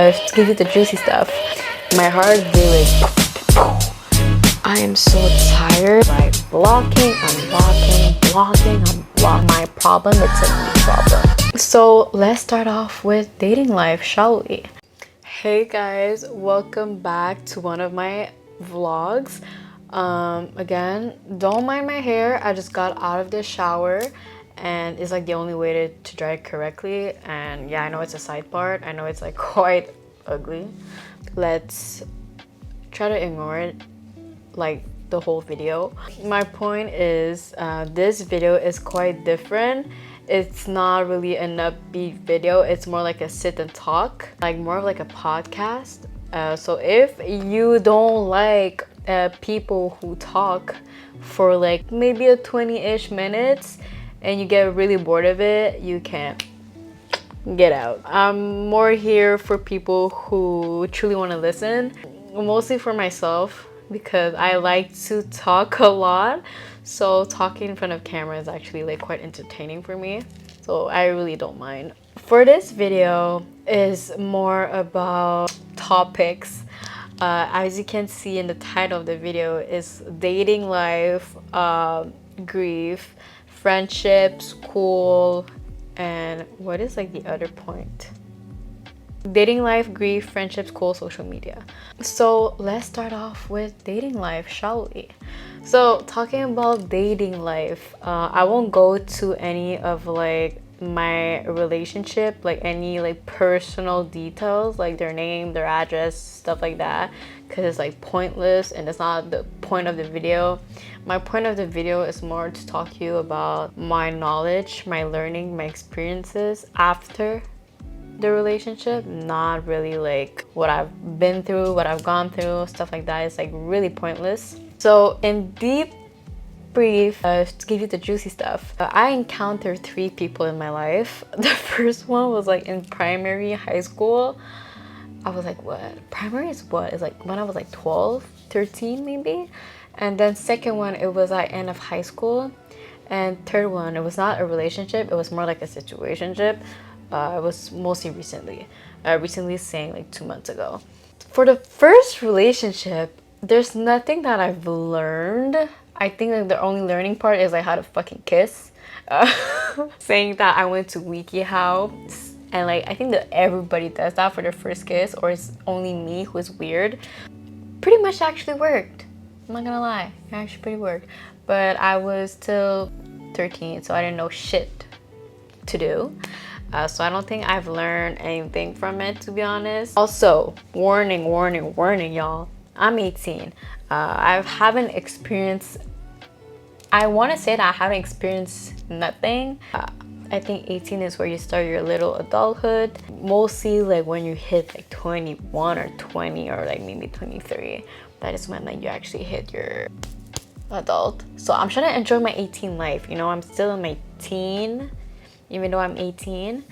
To give you the juicy stuff. My heart really. I am so tired. Like blocking, unblocking. My problem, it's a me problem. So let's start off with dating life, shall we? Hey guys, welcome back to one of my vlogs. Again, don't mind my hair. I just got out of the shower and it's like the only way to dry it correctly. And yeah, I know it's a side part. I know it's like quite ugly. Let's try to ignore it like the whole video. My point is this video is quite different. It's not really an upbeat video. It's more like a sit and talk, like more of like a podcast. So if you don't like people who talk for like maybe a 20-ish minutes and you get really bored of it, you can get out. I'm more here for people who truly want to listen, mostly for myself because I like to talk a lot. So talking in front of camera is actually like quite entertaining for me. So I really don't mind. For this video is more about topics. As you can see in the title of the video is dating life, grief, friendship, school, and what is like the other point? Dating life, grief, friendship, school, social media. So let's start off with dating life, shall we? So talking about dating life, I won't go to any of like my relationship, like any like personal details, like their name, their address, stuff like that, because it's like pointless and it's not the point of the video. My point of the video is more to talk to you about my knowledge, my learning, my experiences after the relationship, not really like what I've been through, what I've gone through, stuff like that. It's like really pointless. So in deep brief, to give you the juicy stuff, I encountered 3 people in my life. The first one was like in primary, high school. I was like, what? Primary is what? It's like when I was like 12, 13 maybe. And then second one, it was at end of high school. And third one, it was not a relationship, it was more like a situationship. It was mostly recently saying like 2 months ago. For the first relationship, there's nothing that I've learned. I think like the only learning part is like how to fucking kiss. Saying that I went to WikiHow and like I think that everybody does that for their first kiss, or it's only me who's weird. Pretty much actually worked. I'm not gonna lie, it actually pretty worked. But I was still 13, so I didn't know shit to do. So I don't think I've learned anything from it, to be honest. Also, warning, y'all. I'm 18. I haven't experienced, I want to say that I haven't experienced nothing. I think 18 is where you start your little adulthood. Mostly like when you hit like 21 or 20 or like maybe 23. That is when like you actually hit your adult. So I'm trying to enjoy my 18 life. You know, I'm still in my teen, even though I'm 18.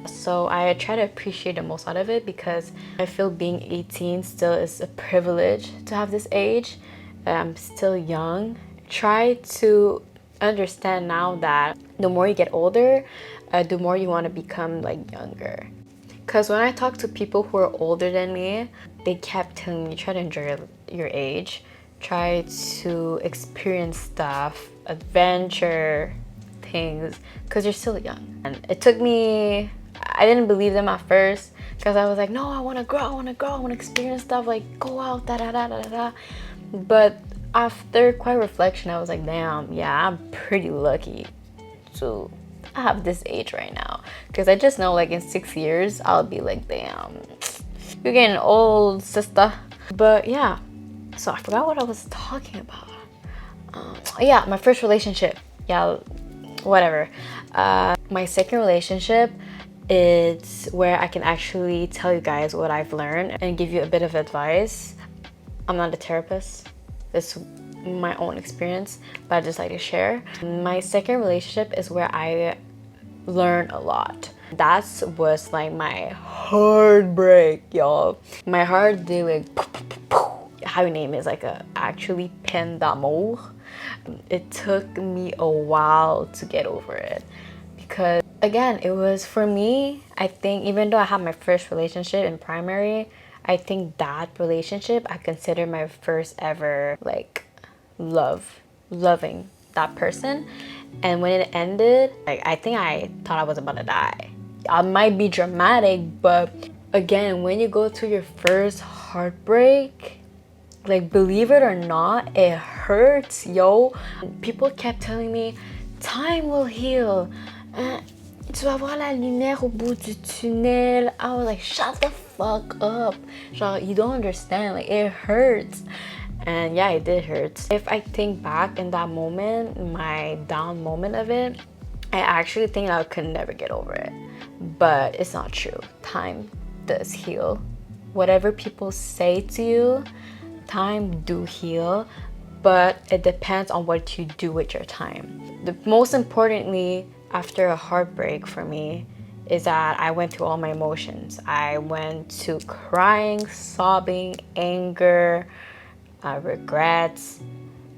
So I try to appreciate the most out of it because I feel being 18 still is a privilege to have this age. I'm still young. Try to understand now that the more you get older, the more you want to become like younger. Because when I talk to people who are older than me, they kept telling me, try to enjoy your age. Try to experience stuff, adventure, things, because you're still young. And it took me, I didn't believe them at first because I was like, no, I want to grow, I want to experience stuff, like go out, da da da da da. But after quite reflection, I was like, damn, yeah, I'm pretty lucky to have this age right now, because I just know like in 6 years I'll be like, damn, you're getting old, sister. But yeah, so I forgot what I was talking about. Yeah, my first relationship, yeah, whatever. My second relationship, it's where I can actually tell you guys what I've learned and give you a bit of advice. I'm not a therapist. This is my own experience, but I just like to share. My second relationship is where I learned a lot. That was like my heartbreak, y'all. My heart did like, how you name it, is like a actually peine d'amour. It took me a while to get over it because again, it was for me, I think even though I had my first relationship in primary, I think that relationship I consider my first ever like loving that person. And when it ended, like, I think I thought I was about to die. I might be dramatic, but again, when you go through your first heartbreak, like, believe it or not, it hurts, yo. People kept telling me, time will heal. Tu vas voir la lumière au bout du tunnel. I was like, shut the fuck up. You don't understand. Like, it hurts. And yeah, it did hurt. If I think back in that moment, my down moment of it, I actually think I could never get over it. But it's not true. Time does heal. Whatever people say to you, time do heal, but it depends on what you do with your time. The most importantly, after a heartbreak for me, is that I went through all my emotions. I went to crying, sobbing, anger, regrets,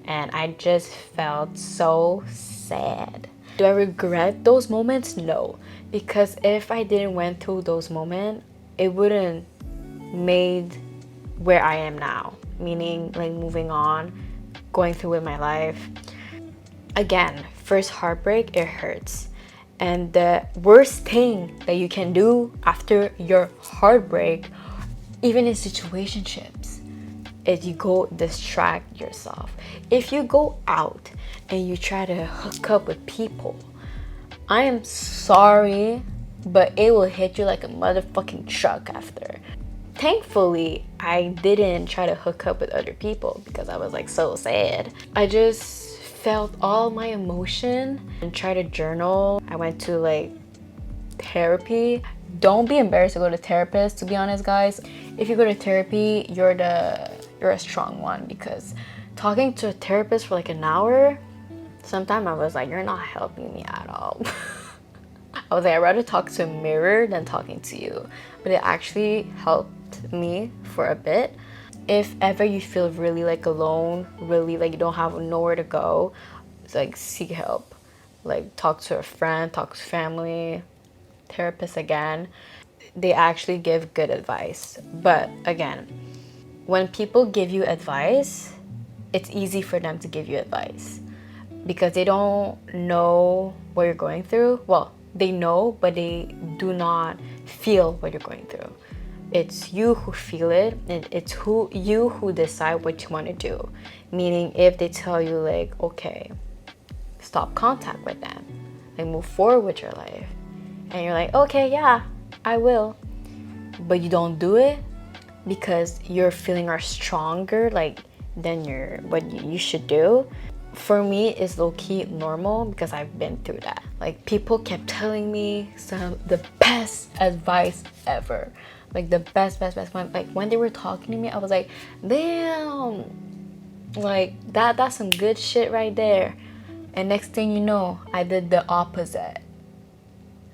and I just felt so sad. Do I regret those moments? No, because if I didn't went through those moments, it wouldn't made where I am now, meaning like moving on, going through with my life. Again, first heartbreak, it hurts. And the worst thing that you can do after your heartbreak, even in situationships, is you go distract yourself. If you go out and you try to hook up with people, I am sorry, but it will hit you like a motherfucking truck after. Thankfully, I didn't try to hook up with other people because I was like so sad. I just felt all my emotion and tried to journal. I went to like therapy. Don't be embarrassed to go to therapist, to be honest, guys. If you go to therapy, you're a strong one, because talking to a therapist for like an hour, sometimes I was like, you're not helping me at all. I was like, I'd rather talk to a mirror than talking to you. But it actually helped me for a bit. If ever you feel really like alone, really like you don't have nowhere to go, it's like seek help. Like talk to a friend, talk to family, therapist again. They actually give good advice. But again, when people give you advice, it's easy for them to give you advice because they don't know what you're going through. Well, they know, but they do not feel what you're going through. It's you who feel it, and it's you who decide what you want to do. Meaning, if they tell you like, okay, stop contact with them, like move forward with your life, and you're like, okay, yeah, I will, but you don't do it because your feelings are stronger like than what you should do. For me, it's low-key normal because I've been through that. Like, people kept telling me some the best advice ever. Like the best one. Like when they were talking to me, I was like, damn, like that's some good shit right there. And next thing you know, I did the opposite.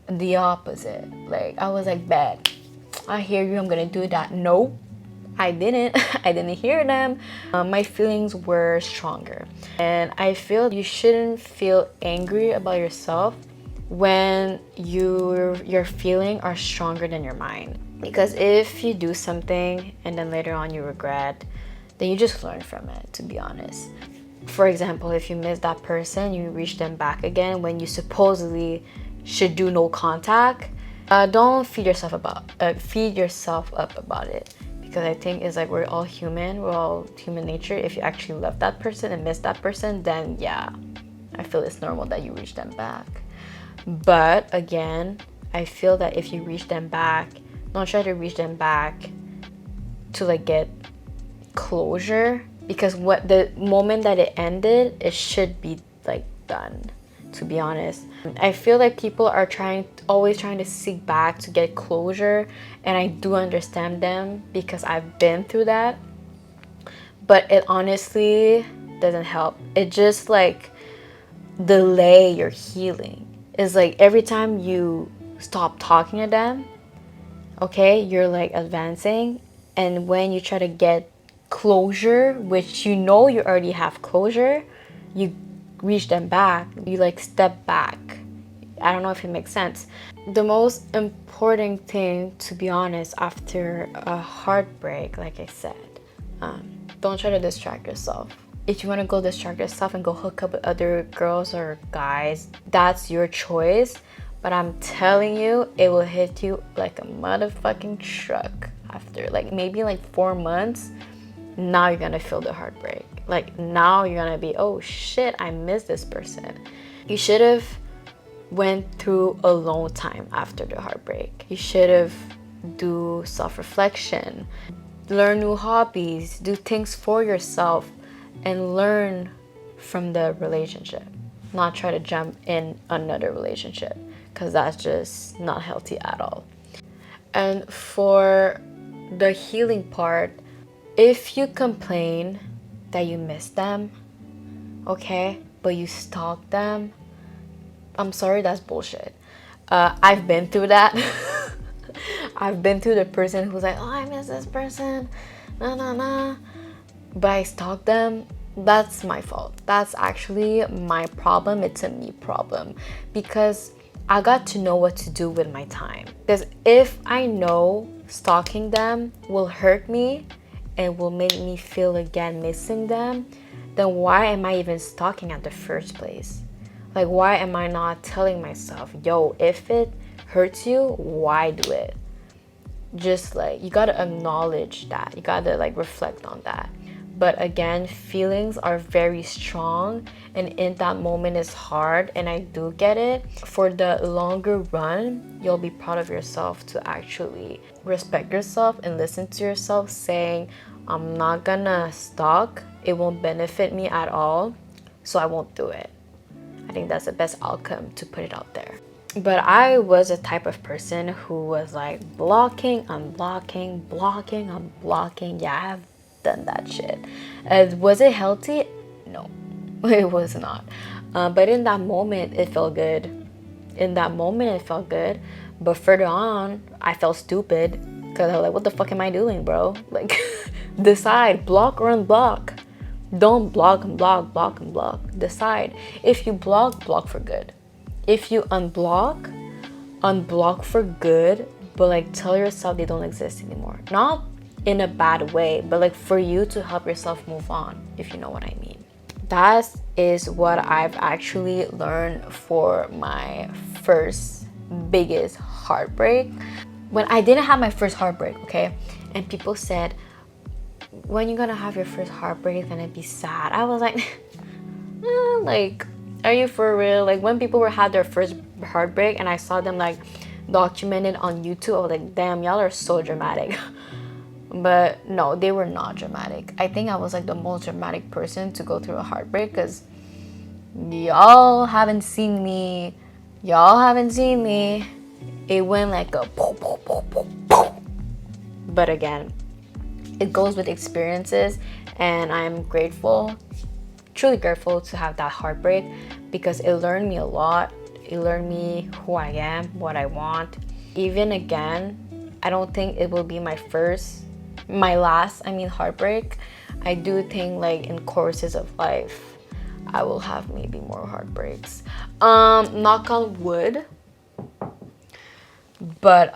Like, I was like, bad, I hear you, I'm gonna do that. Nope, I didn't. I didn't hear them. My feelings were stronger. And I feel you shouldn't feel angry about yourself when your feelings are stronger than your mind. Because if you do something and then later on you regret, then you just learn from it, to be honest. For example, if you miss that person, you reach them back again when you supposedly should do no contact. Don't feed yourself up about it, because I think it's like we're all human nature. If you actually love that person and miss that person, then yeah, I feel it's normal that you reach them back. But again, I feel that if you reach them back, don't try to reach them back to like get closure, because what the moment that it ended, it should be like done, to be honest. I feel like people are always trying to seek back to get closure, and I do understand them because I've been through that. But it honestly doesn't help. It just like delay your healing. It's like every time you stop talking to them, okay, you're like advancing, and when you try to get closure, which you know you already have closure, you reach them back, you like step back, I don't know if it makes sense. The most important thing, to be honest, after a heartbreak, like I said, don't try to distract yourself. If you want to go distract yourself and go hook up with other girls or guys, that's your choice. But I'm telling you, it will hit you like a motherfucking truck after like maybe like 4 months. Now you're gonna feel the heartbreak. Like now you're gonna be, oh shit, I miss this person. You should have went through alone time after the heartbreak. You should have do self-reflection, learn new hobbies, do things for yourself, and learn from the relationship. Not try to jump in another relationship, because that's just not healthy at all. And for the healing part, if you complain that you miss them, okay, but you stalk them, I'm sorry, that's bullshit. I've been through that. I've been through the person who's like, oh, I miss this person, nah, but I stalk them. That's my fault. That's actually my problem. It's a me problem, because I got to know what to do with my time. Because if I know stalking them will hurt me and will make me feel again missing them, then why am I even stalking at the first place? Like, why am I not telling myself, yo, if it hurts you, why do it? Just like, you gotta acknowledge that. You gotta like reflect on that. But again, feelings are very strong, and in that moment it's hard, and I do get it. For the longer run, you'll be proud of yourself to actually respect yourself and listen to yourself saying, I'm not gonna stalk. It won't benefit me at all, so I won't do it. I think that's the best outcome, to put it out there. But I was a type of person who was like blocking, unblocking, blocking, unblocking. Yeah, I have done that shit. Was it healthy? No, it was not. But in that moment, it felt good. But further on, I felt stupid, because I was like, what the fuck am I doing, bro? Like, decide, block or unblock. Don't block and block, block and block. Decide. If you block, block for good. If you unblock, unblock for good, but like tell yourself they don't exist anymore. Not in a bad way, but like for you to help yourself move on, if you know what I mean. That is what I've actually learned for my first biggest heartbreak. When I didn't have my first heartbreak, okay, and people said, when you're gonna have your first heartbreak, it's gonna be sad. I was like, like, are you for real? Like, when people had their first heartbreak and I saw them like documented on YouTube, I was like, damn, y'all are so dramatic. But no, they were not dramatic. I think I was like the most dramatic person to go through a heartbreak, because y'all haven't seen me. It went like a poof, poof, poof, poof, poof. But again, it goes with experiences, and I'm grateful, truly grateful to have that heartbreak, because it learned me a lot. It learned me who I am, what I want. Even again, I don't think it will be my last heartbreak. I do think like in courses of life, I will have maybe more heartbreaks. Knock on wood. But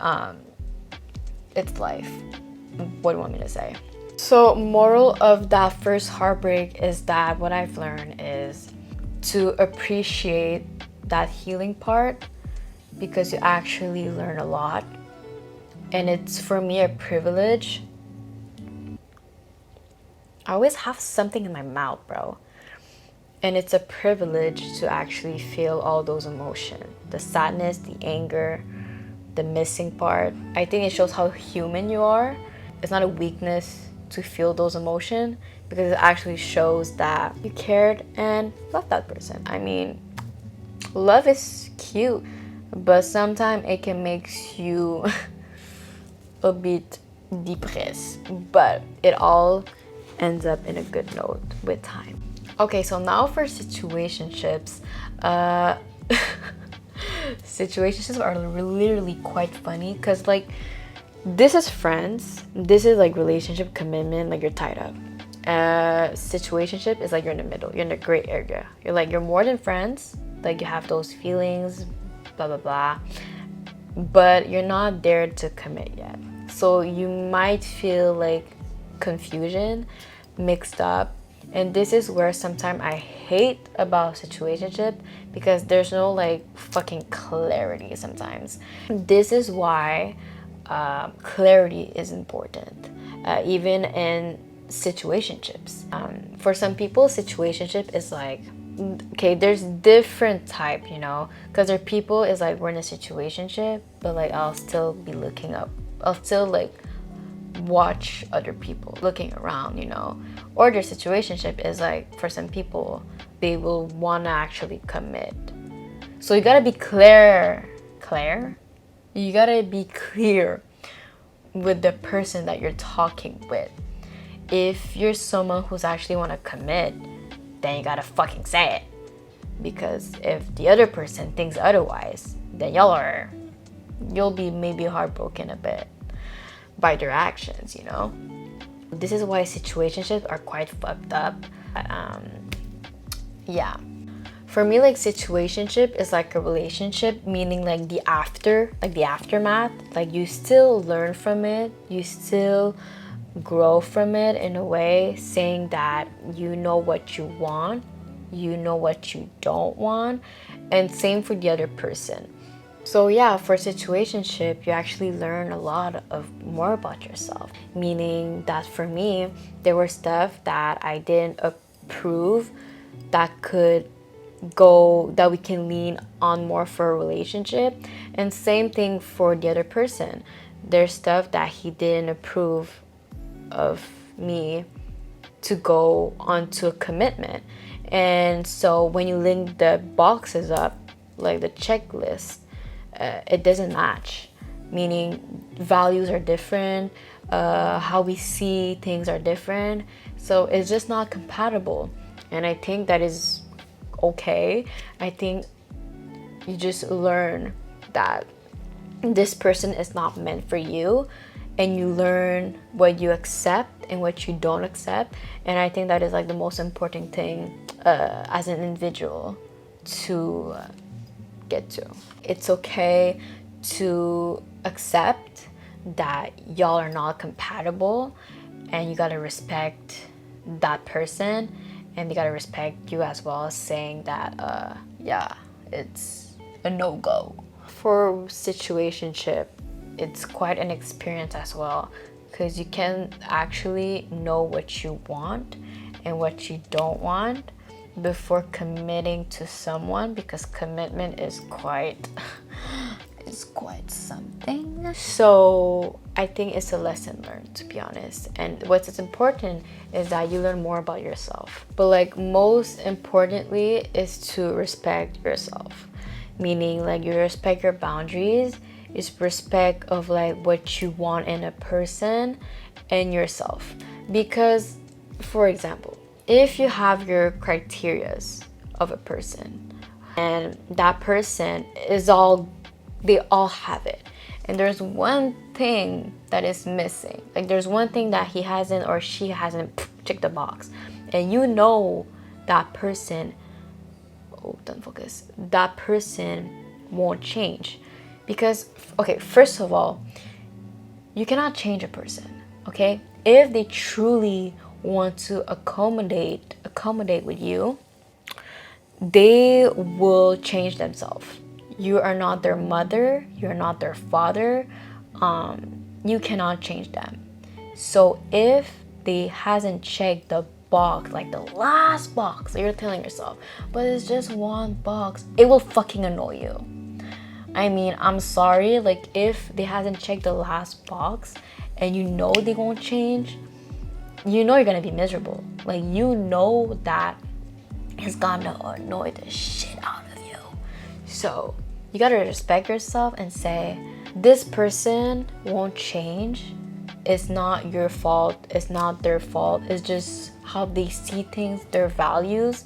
it's life. What do you want me to say? So moral of that first heartbreak is that what I've learned is to appreciate that healing part, because you actually learn a lot. And it's, for me, a privilege. I always have something in my mouth, bro. And it's a privilege to actually feel all those emotions. The sadness, the anger, the missing part. I think it shows how human you are. It's not a weakness to feel those emotions, because it actually shows that you cared and loved that person. I mean, love is cute, but sometimes it can make you a bit depressed. But it all ends up in a good note with time. Okay, so now for situationships. Situationships are literally quite funny, because like, this is friends, this is like relationship commitment, like you're tied up. Situationship is like you're in the middle, you're in the gray area. You're more than friends, like you have those feelings, blah blah blah, but you're not there to commit yet. So you might feel like confusion, mixed up, and this is where sometimes I hate about situationship, because there's no like fucking clarity sometimes. This is why clarity is important, even in situationships. For some people, situationship is like, okay, there's different type, you know, because there are people is like, we're in a situationship, but like I'll still be looking up, I'll still like watch other people looking around, you know. Or their situationship is like, for some people, they will want to actually commit. So you gotta be clear, you gotta be clear with the person that you're talking with. If you're someone who's actually want to commit, then you gotta fucking say it. Because if the other person thinks otherwise, then you'll be maybe heartbroken a bit by their actions, you know. This is why situationships are quite fucked up. Yeah. For me, like, situationship is like a relationship, meaning like the aftermath. Like, you still learn from it, you still grow from it in a way, saying that you know what you want, you know what you don't want, and same for the other person. So yeah, for situationship, you actually learn a lot of more about yourself. Meaning that for me, there were stuff that I didn't approve that we can lean on more for a relationship, and same thing for the other person. There's stuff that he didn't approve of me to go onto a commitment. And so when you link the boxes up, like the checklist, it doesn't match. Meaning values are different, how we see things are different, so it's just not compatible. And I think that is okay. I think you just learn that this person is not meant for you, and you learn what you accept and what you don't accept. And I think that is like the most important thing as an individual to get to. It's okay to accept that y'all are not compatible, and you gotta respect that person, and they gotta respect you as well, saying that yeah, it's a no-go. For situationship, it's quite an experience as well, because you can actually know what you want and what you don't want before committing to someone, because commitment is quite something. So I think it's a lesson learned, to be honest. And what's important is that you learn more about yourself. But like, most importantly is to respect yourself. Meaning like, you respect your boundaries, is respect of like what you want in a person and yourself. Because, for example, if you have your criterias of a person, and that person they all have it, and there's one thing that is missing, like there's one thing that he hasn't or she hasn't checked the box, and you know that person, that person won't change. Because, okay, first of all, you cannot change a person, okay? If they truly want to accommodate with you, they will change themselves. You are not their mother, you're not their father, you cannot change them. So if they hasn't checked the box, like the last box, you're telling yourself, but it's just one box, it will fucking annoy you. I mean, I'm sorry, like, if they hasn't checked the last box and you know they won't change, you know you're gonna be miserable. Like, you know that it's gonna annoy the shit out of you. So you gotta respect yourself and say, this person won't change. It's not your fault, it's not their fault, it's just how they see things, their values,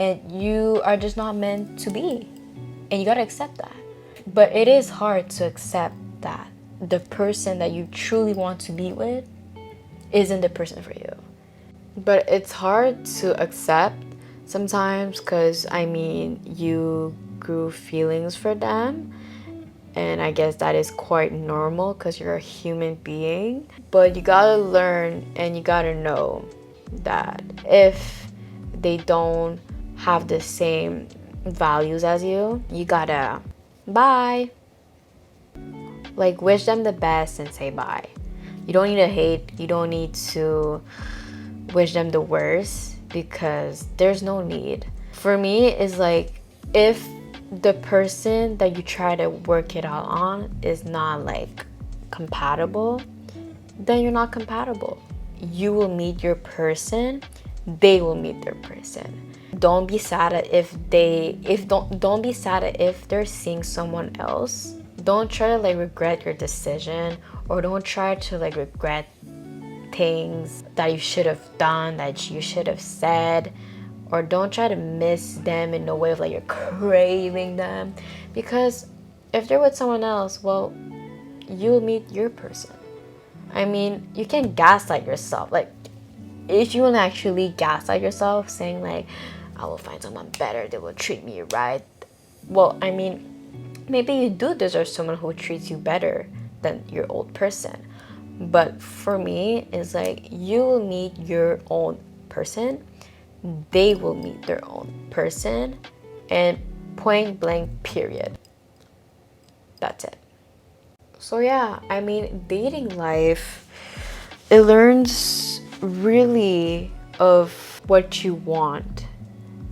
and you are just not meant to be. And you gotta accept that. But it is hard to accept that the person that you truly want to be with isn't the person for you. But it's hard to accept sometimes, because I mean, you grew feelings for them. And I guess that is quite normal because you're a human being. But you gotta learn and you gotta know that if they don't have the same values as you, you gotta bye. Like, wish them the best and say bye. You don't need to hate, you don't need to wish them the worst because there's no need. For me, it's like if the person that you try to work it out on is not like compatible, then you're not compatible. You will meet your person, they will meet their person. Don't be sad if don't be sad if they're seeing someone else. Don't try to like regret your decision, or don't try to like regret things that you should have done, that you should have said, or don't try to miss them in a way of like you're craving them, because if they're with someone else, well, you'll meet your person. I mean, you can gaslight yourself. Like, if you want to actually gaslight yourself saying like, I will find someone better, they will treat me right, well, I mean, maybe you do deserve someone who treats you better than your old person. But for me, it's like you will meet your own person, they will meet their own person, and point blank, period. That's it. So yeah, I mean, dating life, it learns really of what you want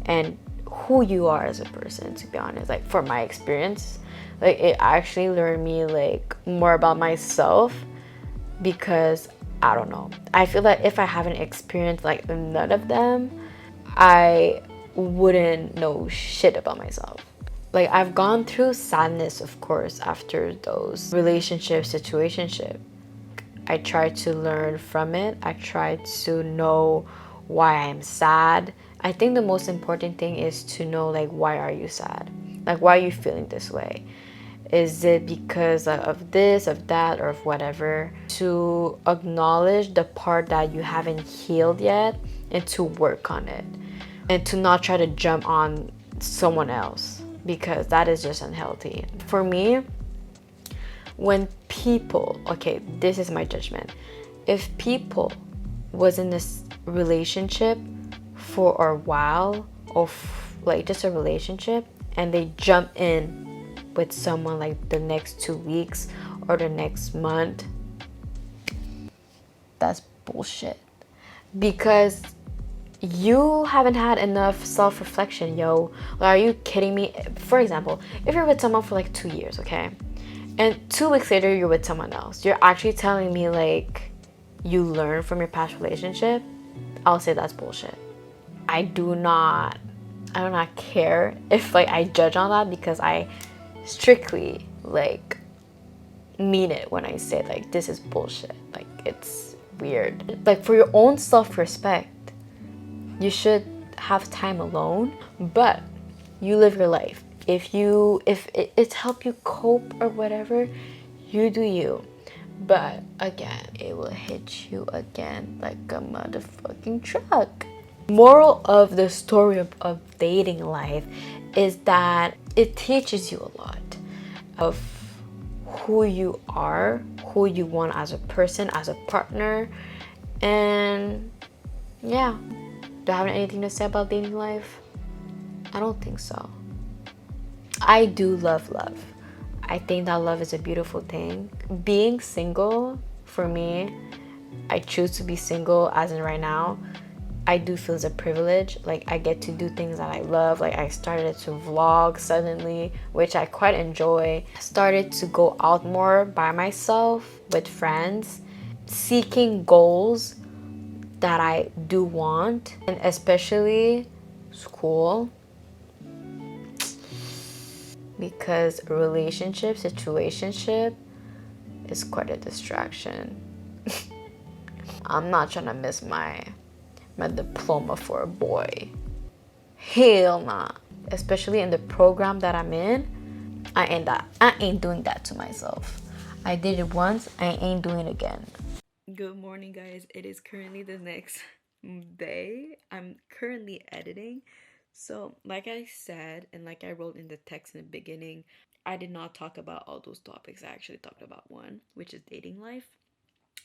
and who you are as a person, to be honest. Like, for my experience, like, it actually learned me like more about myself, because I don't know, I feel that if I haven't experienced like none of them, I wouldn't know shit about myself. Like, I've gone through sadness, of course, after those relationship situationship. I try to learn from it. I try to know why I'm sad. I think the most important thing is to know like, why are you sad? Like, why are you feeling this way? Is it because of this, of that, or of whatever? To acknowledge the part that you haven't healed yet and to work on it. And to not try to jump on someone else, because that is just unhealthy. For me, when people, okay, this is my judgment, if people was in this relationship for a while, or like just a relationship, and they jump in with someone like the next 2 weeks or the next month, that's bullshit. Because you haven't had enough self-reflection, yo. Like, are you kidding me? For example, if you're with someone for like 2 years, okay, and 2 weeks later you're with someone else, you're actually telling me like you learn from your past relationship, I'll say that's bullshit. I do not care if like I judge on that, because I strictly like mean it when I say like this is bullshit. Like, it's weird. Like, for your own self-respect, you should have time alone, but you live your life. If it's help you cope or whatever, you do you. But again, it will hit you again like a motherfucking truck. Moral of the story of dating life is that it teaches you a lot of who you are, who you want as a person, as a partner, and yeah. Do I have anything to say about dating life? I don't think so. I do love love. I think that love is a beautiful thing. Being single, for me, I choose to be single as in right now. I do feel it's a privilege. Like, I get to do things that I love. Like, I started to vlog suddenly, which I quite enjoy. I started to go out more by myself with friends, seeking goals that I do want, and especially school, because situationship is quite a distraction. I'm not trying to miss my diploma for a boy. Hell nah. Especially in the program that I'm in, I ain't doing that to myself. I did it once, I ain't doing it again. Good morning, guys. It is currently the next day. I'm currently editing, So, like I said, and like I wrote in the text in the beginning, I did not talk about all those topics. I actually talked about one, which is dating life,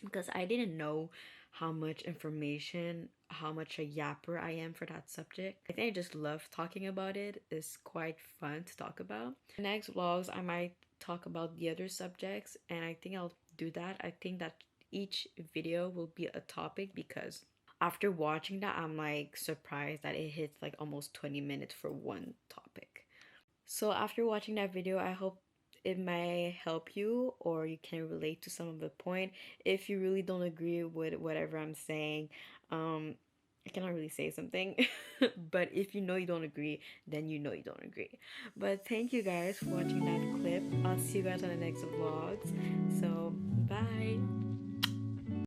because I didn't know how much information, how much a yapper I am for that subject. I think I just love talking about it. It's quite fun to talk about. Next vlogs, I might talk about the other subjects, and I think I'll do that. I think that each video will be a topic, because after watching that, I'm like surprised that it hits like almost 20 minutes for one topic. So after watching that video, I hope it may help you or you can relate to some of the point. If you really don't agree with whatever I'm saying, I cannot really say something. But if you know you don't agree, then you know you don't agree. But thank you guys for watching that clip. I'll see you guys on the next vlogs. So bye.